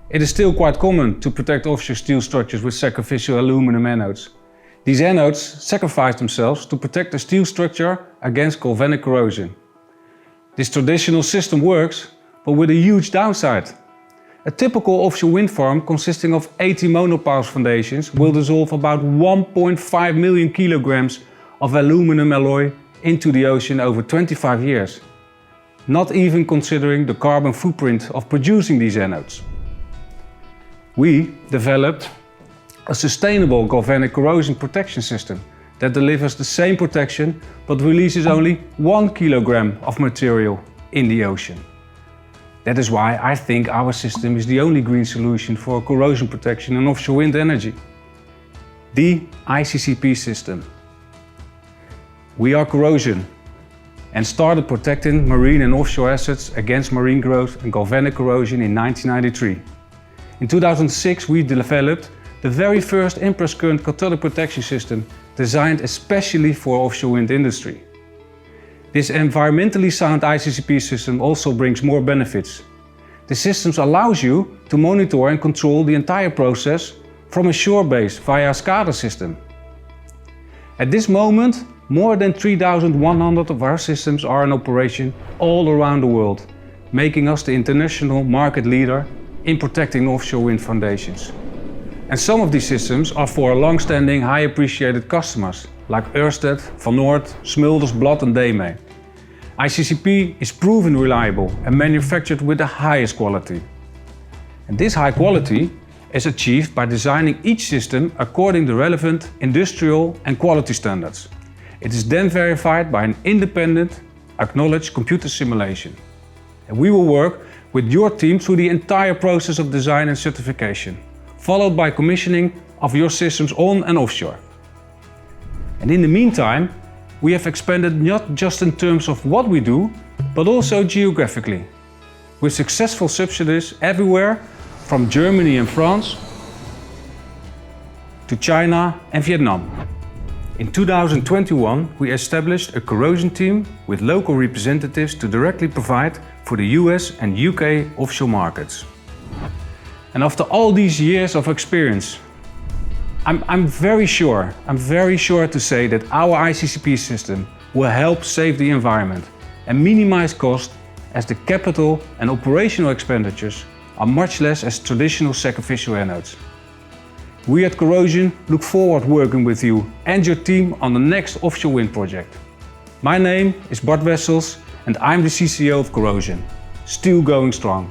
It is still quite common to protect offshore steel structures with sacrificial aluminum anodes. These anodes sacrifice themselves to protect the steel structure against galvanic corrosion. This traditional system works, but with a huge downside. A typical offshore wind farm consisting of 80 monopiles foundations will dissolve about 1.5 million kilograms of aluminum alloy into the ocean over 25 years, not even considering the carbon footprint of producing these anodes. We developed a sustainable galvanic corrosion protection system that delivers the same protection but releases only 1 kilogram of material in the ocean. That is why I think our system is the only green solution for corrosion protection in offshore wind energy. The ICCP system. We are Corrosion and started protecting marine and offshore assets against marine growth and galvanic corrosion in 1993. In 2006 we developed the very first impress current cathodic protection system designed especially for offshore wind industry. This environmentally sound ICCP system also brings more benefits. The system allows you to monitor and control the entire process from a shore base via a SCADA system. At this moment, more than 3,100 of our systems are in operation all around the world, making us the international market leader in protecting offshore wind foundations. And some of these systems are for long-standing, high appreciated customers like Ørsted, Van Noord, Smulders, Blad and DEME. ICCP is proven reliable and manufactured with the highest quality. And this high quality is achieved by designing each system according to relevant industrial and quality standards. It is then verified by an independent, acknowledged computer simulation. And we will work with your team through the entire process of design and certification, followed by commissioning of your systems on and offshore. And in the meantime, we have expanded not just in terms of what we do, but also geographically, with successful subsidiaries everywhere from Germany and France to China and Vietnam. In 2021, we established a corrosion team with local representatives to directly provide for the US and UK offshore markets. And after all these years of experience, I'm very sure to say that our ICCP system will help save the environment and minimize cost, as the capital and operational expenditures are much less as traditional sacrificial anodes. We at Corrosion look forward working with you and your team on the next offshore wind project. My name is Bart Wessels and I'm the CCO of Corrosion. Still going strong.